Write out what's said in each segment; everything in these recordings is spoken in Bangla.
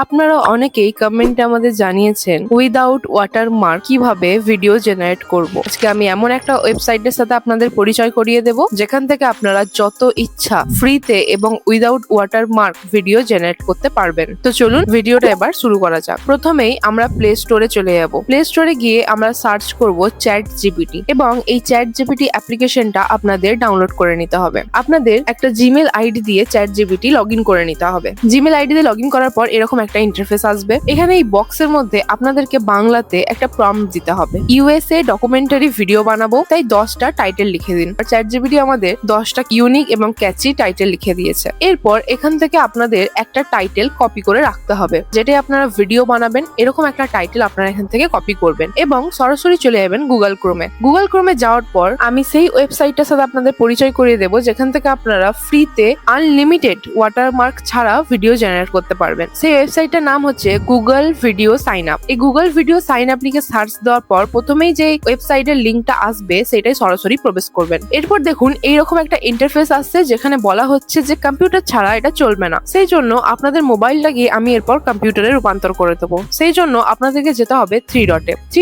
আপনারা অনেকেই কমেন্টে আমাদের জানিয়েছেন উইদাউট ওয়াটারমার্ক কিভাবে ভিডিও জেনারেট করব। আজকে আমি এমন একটা ওয়েবসাইটের সাথে আপনাদের পরিচয় করিয়ে দেব যেখান থেকে আপনারা যত ইচ্ছা ফ্রিতে এবং উইদাউট ওয়াটারমার্ক ভিডিও জেনারেট করতে পারবেন। তো চলুন ভিডিওটা এবার শুরু করা যাক। প্রথমেই আমরা প্লে স্টোরে চলে যাব। প্লে স্টোরে গিয়ে আমরা সার্চ করব চ্যাট জিপিটি এবং এই চ্যাট জিপিটি অ্যাপ্লিকেশনটা আপনাদের ডাউনলোড করে নিতে হবে। আপনাদের একটা জিমেল আইডি দিয়ে চ্যাট জিপিটি লগ ইন করে নিতে হবে। জিমেল আইডি দিয়ে লগ ইন করার পর এরকম একটা ইন্টারফেস আসবে। এখানে এই বক্সের মধ্যে আপনাদেরকে বাংলাতে একটা প্রম্পট দিতে হবে। ইউএসএ ডকুমেন্টারি ভিডিও বানাবো, তাই 10টা টাইটেল লিখে দিন। আর চ্যাট জিপিটি আমাদের 10টা ইউনিক এবং ক্যাচি টাইটেল লিখে দিয়েছে। এরপর এখান থেকে আপনাদের একটা টাইটেল কপি করে রাখতে হবে, যেটাই আপনারা ভিডিও বানাবেন এরকম একটা টাইটেল আপনারা এখান থেকে কপি করবেন এবং সরাসরি চলে যাবেন গুগল ক্রোমে। গুগল ক্রোমে যাওয়ার পর আমি সেই ওয়েবসাইটটার সাথে আপনাদের পরিচয় করিয়ে দেবো যেখান থেকে আপনারা ফ্রিতে আনলিমিটেড ওয়াটারমার্ক ছাড়া ভিডিও জেনারেট করতে পারবেন। সেই ওয়েবসাইটটার নাম হচ্ছে গুগল ভিডিও সাইন আপ। এই গুগল ভিডিও সাইন আপ লিখে সার্চ দেওয়ার পর প্রথমেই যে ওয়েবসাইটের লিঙ্কটা আসবে সেটাই সরাসরি প্রবেশ করবেন। এরপর দেখুন এইরকম একটা ইন্টারফেস আসছে যেখানে বলা হচ্ছে যে কম্পিউটার ছাড়া এটা চলবে না। সেই জন্য আপনাদের মোবাইলটা গিয়ে আমি এরপর কম্পিউটারে রূপান্তর করে দেবো। সেই জন্য আপনাদেরকে যেতে হবে থ্রি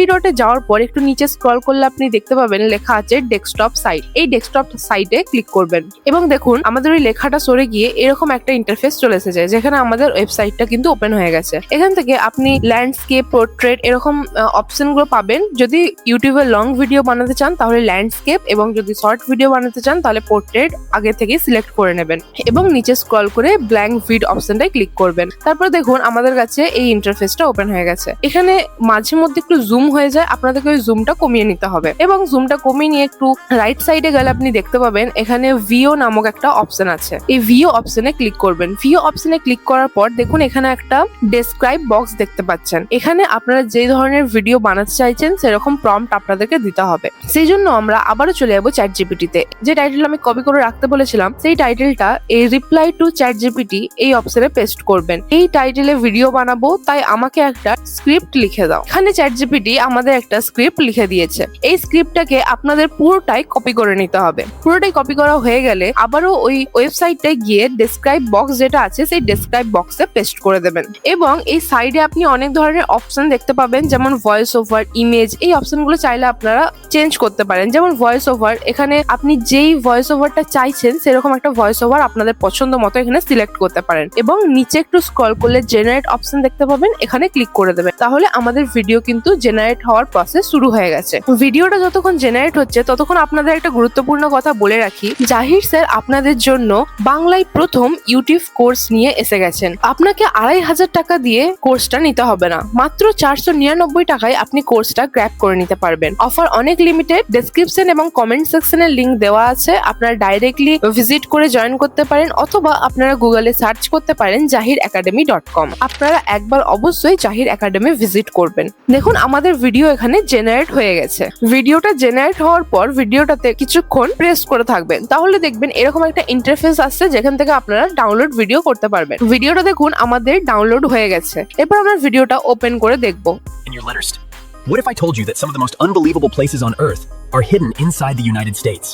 ডটে যাওয়ার পর একটু নিচে স্ক্রল করলে আপনি দেখতে পাবেন লেখা আছে ডেস্কটপ সাইট। এই ডেস্কটপ সাইটে ক্লিক করবেন এবং দেখুন আমাদের ওই লেখাটা সরে গিয়ে এরকম একটা ইন্টারফেস চলে এসেছে যেখানে আমাদের ওয়েবসাইটটা কিন্তু ওপেন হয়ে গেছে। এখান থেকে আপনি ল্যান্ডস্কেপ, পোর্ট্রেট এরকম অপশন গুলো পাবেন। যদি ইউটিউবে লং ভিডিও বানাতে চান তাহলে ল্যান্ডস্কেপ এবং যদি শর্ট ভিডিও বানাতে চান তাহলে পোর্ট্রেট আগে থেকে সিলেক্ট করে নেবেন এবং নিচে স্ক্রল করে ব্ল্যাঙ্ক ভিড অপশনটাই ক্লিক করবেন। তারপর দেখুন আমাদের কাছে এই ইন্টারফেসটা ওপেন হয়ে গেছে। এখানে মাঝে মধ্যে একটু জুম হয়ে যায়, আপনাদেরকে ওই জুমটা কমিয়ে নিতে হবে এবং জুমটা কমিয়ে নিয়ে একটু রাইট সাইডে গেলে আপনি দেখতে পাবেন এখানে ভিও নামক একটা অপশন আছে। এই ভিও অপশনে ক্লিক করবেন। ভিও অপশনে ক্লিক করার পর দেখুন এখানে একটা ডেসক্রাইব বক্স দেখতে পাচ্ছেন। এখানে আপনারা যে ধরনের ভিডিও বানাতে চাইছেন সেরকম প্রম্পট আপনাদেরকে দিতে হবে। সেই জন্য আমরা আবারও চলে যাবো চ্যাট জিপিটিতে। যে টাইটেল আমি কপি করে রাখতে বলেছিলাম সেই টাইটেলটা এই রিপ্লাই টু চ্যাট জিপিটি এই অপশনে পেস্ট করবেন। এই টাইটেলে ভিডিও বানাবো তাই আমাকে একটা স্ক্রিপ্ট লিখে দাও। এখানে চ্যাট জিপিটি আমাদের একটা স্ক্রিপ্ট লিখে দিয়েছে। এই স্ক্রিপ্টটাকে আপনাদের পুরোটাই কপি করে নিতে হবে। পুরোটাই কপি করা হয়ে গেলে আবারও ওই ওয়েবসাইটটায় গিয়ে ডেসক্রাইব বক্স যেটা আছে সেই ডেসক্রাইব বক্সে পেস্ট করে দেবেন এবং এই সাইডে আপনি অনেক ধরনের অপশন দেখতে পাবেন, যেমন ভয়েস ওভার, ইমেজ। এই অপশনগুলো চাইলে আপনারা চেঞ্জ করতে পারেন। যেমন ভয়েস ওভার, এখানে আপনি যেই ভয়েস ওভারটা চাইছেন সেরকম একটা ভয়েস ওভার আপনাদের পছন্দ মতো এখানে সিলেক্ট করতে পারেন এবং নিচে একটু স্ক্রল করলে জেনারেট অপশন দেখতে পাবেন, এখানে ক্লিক করে দেবেন। তাহলে আমাদের ভিডিও কিন্তু জেনারেট হওয়ার প্রসেস শুরু হয়ে গেছে। ভিডিওটা যতক্ষণ জেনারেট হচ্ছে ততক্ষণ আপনাদের একটা গুরুত্বপূর্ণ কথা বলে রাখি, জাহির স্যার আপনাদের জন্য বাংলায় প্রথম ইউটিউব কোর্স নিয়ে এসে গেছেন। আপনাকে 2500 টাকা দিয়ে কোর্সটা নিতে হবে না, মাত্র 499 টাকায় আপনি কোর্সটা গ্র্যাব করে নিতে পারবেন। অফার অনেক লিমিটেড। ডেসক্রিপশন এবং কমেন্ট সেকশনের লিংক দেওয়া আছে, আপনারা ডাইরেক্টলি ভিজিট করে জয়েন করতে পারেন অথবা আপনারা গুগলে সার্চ করতে পারেন jahiracademy.com। আপনারা একবার অবশ্যই জাহির একাডেমি ভিজিট করবেন। দেখুন আমাদের ভিডিও এখানে জেনারেট হয়ে গেছে। ভিডিওটা জেনারেট হওয়ার পর ভিডিওটাতে কিছুক্ষণ প্রেস করে থাকবেন, তাহলে দেখবেন এরকম একটা ইন্টারফেস আসছে যেখান থেকে আপনারা ডাউনলোড ভিডিও করতে পারবেন। ভিডিওটা দেখুন আমাদের ডাউনলোড হয়ে গেছে। এরপর আমরা ভিডিওটা ওপেন করে দেখব। What if I told you that some of the most unbelievable places on Earth are hidden inside the United States?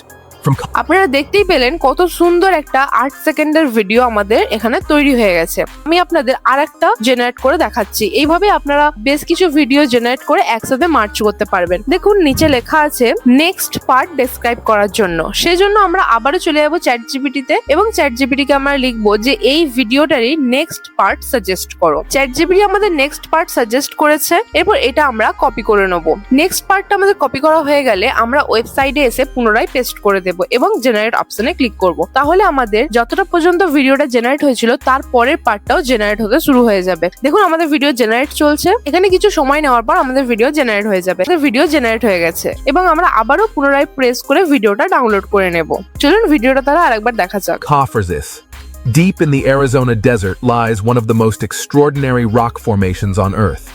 আপনারা দেখতেই পেলেন কত সুন্দর একটা 8 সেকেন্ডের ভিডিও আমাদের এখানে তৈরি হয়ে গেছে। আমি আপনাদের আরেকটা জেনারেট করে দেখাচ্ছি। এইভাবে আপনারা বেশ কিছু ভিডিও জেনারেট করে একসাথে মার্চ করতে পারবেন। দেখুন নিচে লেখা আছে নেক্সট পার্ট ডেসক্রাইব করার জন্য। সেজন্য আমরা আবারও চলে যাবো চ্যাট জিপিটিতে এবং চ্যাট জিপিটিকে আমরা লিখবো যে এই ভিডিওটারই নেক্সট পার্ট সাজেস্ট করো। চ্যাট জিপিটি আমাদের নেক্সট পার্ট সাজেস্ট করেছে। এরপর এটা আমরা কপি করে নেবো। নেক্সট পার্টটা আমাদের কপি করা হয়ে গেলে আমরা ওয়েবসাইটে এসে পুনরায় পেস্ট করে দেবো এবং জেনারেট অপশনে ক্লিক করব। তাহলে আমাদের যতটা পর্যন্ত ভিডিওটা জেনারেট হয়েছিল তার পরের পার্টটাও জেনারেট হতে শুরু হয়ে যাবে। দেখুন আমাদের ভিডিও জেনারেট চলছে। এখানে কিছু সময় নেওয়ার পর আমাদের ভিডিও জেনারেট হয়ে যাবে। ভিডিও জেনারেট হয়ে গেছে এবং আমরা আবারও পুনরায় প্রেস করে ভিডিওটা ডাউনলোড করে নেব। চলুন ভিডিওটা তারা আরেকবার দেখা যাক। Deep in the Arizona desert lies one of the most extraordinary rock formations on Earth.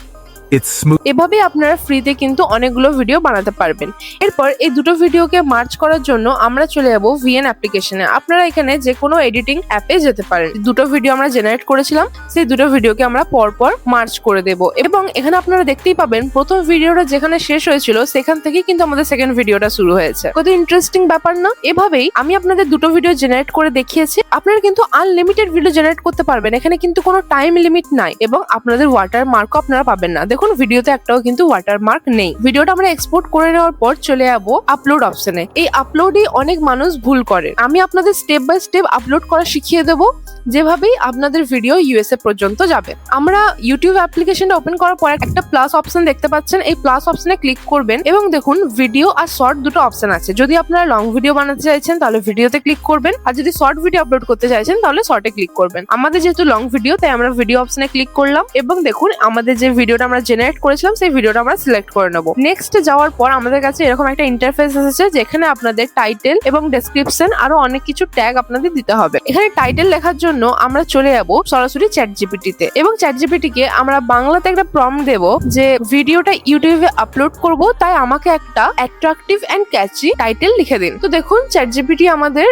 It's smooth. এভাবেই আপনারা ফ্রিতে কিন্তু অনেকগুলো ভিডিও বানাতে পারবেন। এরপর এই দুটো ভিডিওকে মার্জ করার জন্য আমরা চলে যাব ভিএন অ্যাপ্লিকেশনে। আপনারা এখানে যে কোনো এডিটিং অ্যাপে যেতে পারেন। দুটো ভিডিও আমরা জেনারেট করেছিলাম, সেই দুটো ভিডিওকে আমরা পরপর মার্জ করে দেব এবং এখানে আপনারা দেখতেই পাবেন প্রথম ভিডিওটা যেখানে শেষ হয়েছিল সেখান থেকেই কিন্তু আমাদের সেকেন্ড ভিডিওটা শুরু হয়েছে। কত ইন্টারেস্টিং ব্যাপার না? এভাবেই আমি আপনাদের দুটো ভিডিও জেনারেট করে দেখিয়েছি। আপনারা কিন্তু আনলিমিটেড ভিডিও জেনারেট করতে পারবেন, এখানে কিন্তু কোনো টাইম লিমিট নাই এবং আপনাদের ওয়াটারমার্কও আপনারা পাবেন না। দেখুন ভিডিওতে একটাও কিন্তু ওয়াটারমার্ক নেই। ভিডিওটা আমরা এক্সপোর্ট করে নেওয়ার পর চলে যাবো আপলোড অপশনে। এই আপলোডে অনেক মানুষ ভুল করে, আমি আপনাদের স্টেপ বাই স্টেপ আপলোড করা শিখিয়ে দেবো, যেভাবেই আপনাদের ভিডিও ইউএসএ পর্যন্ত যাবে। আমরা ইউটিউব অ্যাপ্লিকেশনটা ওপেন করার পর একটা প্লাস অপশন দেখতে পাচ্ছেন, এই প্লাস অপশনে ক্লিক করবেন এবং দেখুন ভিডিও আর শর্ট দুটো অপশন আছে। যদি আপনারা লং ভিডিও বানাতে চাইছেন তাহলে ভিডিওতে ক্লিক করবেন, আর যদি শর্ট ভিডিও আপলোড করতে চাইছেন তাহলে শর্টে ক্লিক করবেন। আমাদের যেহেতু লং ভিডিও তাই আমরা ভিডিও অপশনে ক্লিক করলাম এবং দেখুন আমাদের যে ভিডিওটা আমরা জেনারেট করেছিলাম সেই ভিডিওটা আমরা সিলেক্ট করে নেব। নেক্সট যাওয়ার পর আমাদের কাছে এরকম একটা ইন্টারফেস এসেছে যেখানে আপনাদের টাইটেল এবং ডেসক্রিপশন আরো অনেক কিছু ট্যাগ আপনাদের দিতে হবে। এখানে টাইটেল লেখার জন্য আমরা চলে যাব সরাসরি চ্যাট জিপিটিতে এবং চ্যাট জিপিটিকে আমরা বাংলাতে একটা প্রম্পট দেব যে ভিডিওটা ইউটিউবে আপলোড করব, তাই আমাকে একটা অ্যাট্রাকটিভ এন্ড ক্যাচি টাইটেল লিখে দিন। তো দেখুন চ্যাট জিপিটি আমাদের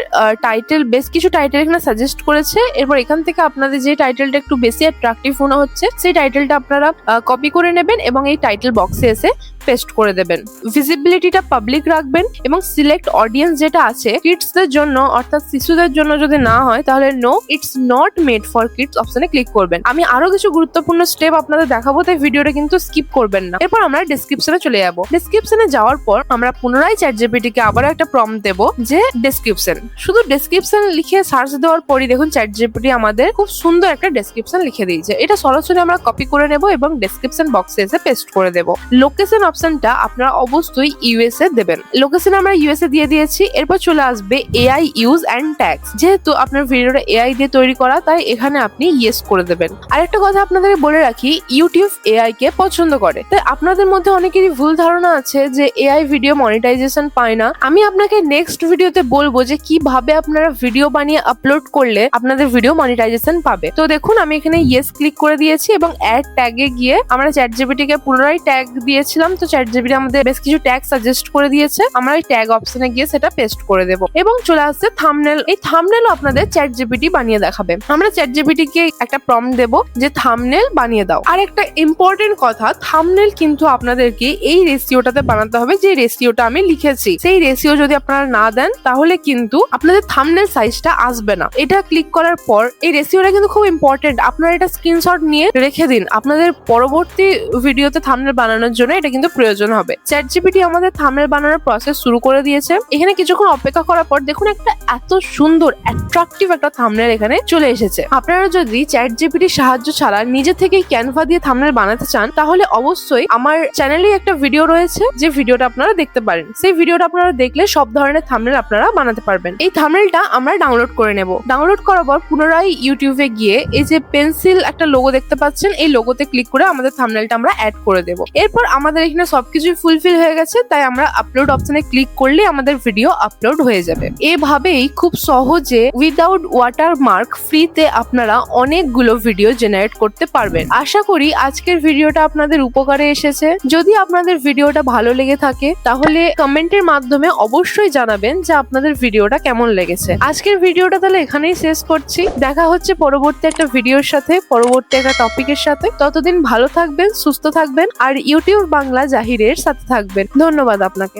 টাইটেল, বেশ কিছু টাইটেল এখানে সাজেস্ট করেছে। এরপর এখান থেকে আপনাদের যে টাইটেলটা একটু বেশি অ্যাট্রাকটিভ মনে হচ্ছে সেই টাইটেলটা আপনারা কপি করে নেবেন এবং এই টাইটেল বক্সে এসে পেস্ট করে দেবেন। ভিজিবিলিটিটা পাবলিক রাখবেন এবং সিলেক্ট অডিয়েন্স যেটা আছে কিডসদের জন্য অর্থাৎ শিশুদের জন্য যদি না হয় তাহলে no it's not made for kids অপশনে ক্লিক করবেন। আমি আরো কিছু গুরুত্বপূর্ণ স্টেপ আপনাদের দেখাবো, তাই ভিডিওটা কিন্তু স্কিপ করবেন না। এরপর আমরা ডেসক্রিপশনে চলে যাব। ডেসক্রিপশনে যাওয়ার পর আমরা পুনরায় চ্যাট জিপিটিকে আবারও একটা প্রম্পট দেব যে ডেসক্রিপশন। শুধু ডেসক্রিপশন লিখে সার্চ দেওয়ার পরই দেখুন চ্যাট জিপিটি আমাদের খুব সুন্দর একটা ডেসক্রিপশন লিখে দিয়েছে। এটা সরাসরি আমরা কপি করে নেব এবং ডেসক্রিপশন বক্সে এসে পেস্ট করে দেব। লোকেশন অপশনটা আপনারা অবশ্যই ইউএসএ দেবেন। লোকেশন আমরা ইউএসএ দিয়ে দিয়েছি। এরপর চলে আসবে এআই ইউজ এন্ড ট্যাগস। যেহেতু আপনার ভিডিওটা এআই দিয়ে তৈরি করা তাই এখানে আপনি ইয়েস করে দেবেন। আরেকটা কথা আপনাদের বলে রাখি, ইউটিউব এআই কে পছন্দ করে, তাই আপনাদের মধ্যে অনেকেরই ভুল ধারণা আছে যে এআই ভিডিও মনিটাইজেশন পায় না। আমি আপনাকে নেক্সট ভিডিওতে বলবো যে কিভাবে আপনারা ভিডিও বানিয়ে আপলোড করলে আপনাদের ভিডিও মনিটাইজেশন পাবে। তো দেখুন আমি এখানে ইয়েস ক্লিক করে দিয়েছি এবং অ্যাড ট্যাগে গিয়ে আমরা চ্যাট জিপিটিকে পুনরায় ট্যাগ দিয়েছিলাম। তো চ্যাট জিপিটি আমাদের বেশ কিছু ট্যাগ সাজেস্ট করে দিয়েছে, আমরা এই ট্যাগ অপশনে গিয়ে সেটা পেস্ট করে দেব এবং চলে আসছে থাম্বনেল। এই থাম্বনেলও আপনাদের চ্যাট জিপিটি বানিয়ে দেখাবে। আমরা চ্যাট জিপিটিকে একটা প্রম্পট দেব যে থাম্বনেল বানিয়ে দাও। আর একটা ইম্পর্টেন্ট কথা, থাম্বনেল কিন্তু আপনাদেরকে এই রেশিওটাতে বানাতে হবে যে রেশিওটা আমি লিখেছি। সেই রেশিও যদি আপনারা না দেন তাহলে কিন্তু আপনাদের থাম্বনেল সাইজটা আসবে না। এটা ক্লিক করার পর এই রেশিওটা কিন্তু খুব ইম্পর্টেন্ট, আপনারা এটা স্ক্রিনশট নিয়ে রেখে দিন। আপনাদের পরবর্তী ভিডিওতে থাম্বনেল বানানোর জন্য এটা কিন্তু প্রয়োজন হবে। চ্যাট জিপিটি আমাদের থাম্বনেল বানানোর প্রসেস শুরু করে দিয়েছে। এখানে কিছুক্ষণ অপেক্ষা করার পর দেখুন একটা এত সুন্দর অ্যাট্রাকটিভ একটা থাম্বনেল এখানে চলে এসেছে। আপনারা যদি চ্যাট জিপিটির সাহায্য ছাড়া নিজে থেকেই ক্যানভা দিয়ে থাম্বনেল বানাতে চান তাহলে অবশ্যই আমার চ্যানেলে একটা ভিডিও রয়েছে যে ভিডিওটা আপনারা দেখতে পারেন। সেই ভিডিওটা আপনারা দেখলে সব ধরনের থাম্বনেল আপনারা বানাতে পারবেন। এই থাম্বনেলটা আমরা ডাউনলোড করে নেব। ডাউনলোড করার পর পুনরায় ইউটিউবে গিয়ে এই যে পেন্সিল একটা লোগো দেখতে পাচ্ছেন, এই লোগোতে ক্লিক করে আমাদের থাম্বনেলটা আমরা অ্যাড করে দেব। এরপর আমাদের এখানে সবকিছুই ফুলফিল হয়ে গেছে, তাই আমরা আপলোড অপশনে ক্লিক করলে আমাদের ভিডিও আপলোড হয়ে যাবে। এভাবেই খুব সহজে উইদাউট ওয়াটারমার্ক ফ্রিতে আপনারা অনেকগুলো ভিডিও জেনারেট করতে পারবেন। আশা করি আজকের ভিডিওটা আপনাদের উপকারে এসেছে। যদি আপনাদের ভিডিওটা ভালো লেগে থাকে তাহলে কমেন্টের মাধ্যমে অবশ্যই জানাবেন যে আপনাদের ভিডিওটা কেমন লেগেছে। আজকের ভিডিওটা তাহলে এখানেই শেষ করছি। দেখা হচ্ছে পরবর্তী একটা ভিডিওর সাথে, পরবর্তী একটা টপিকের সাথে। ততদিন ভালো থাকবেন, সুস্থ থাকবেন আর ইউটিউব বাংলা জাহিরের সাথে থাকবেন। ধন্যবাদ আপনাকে।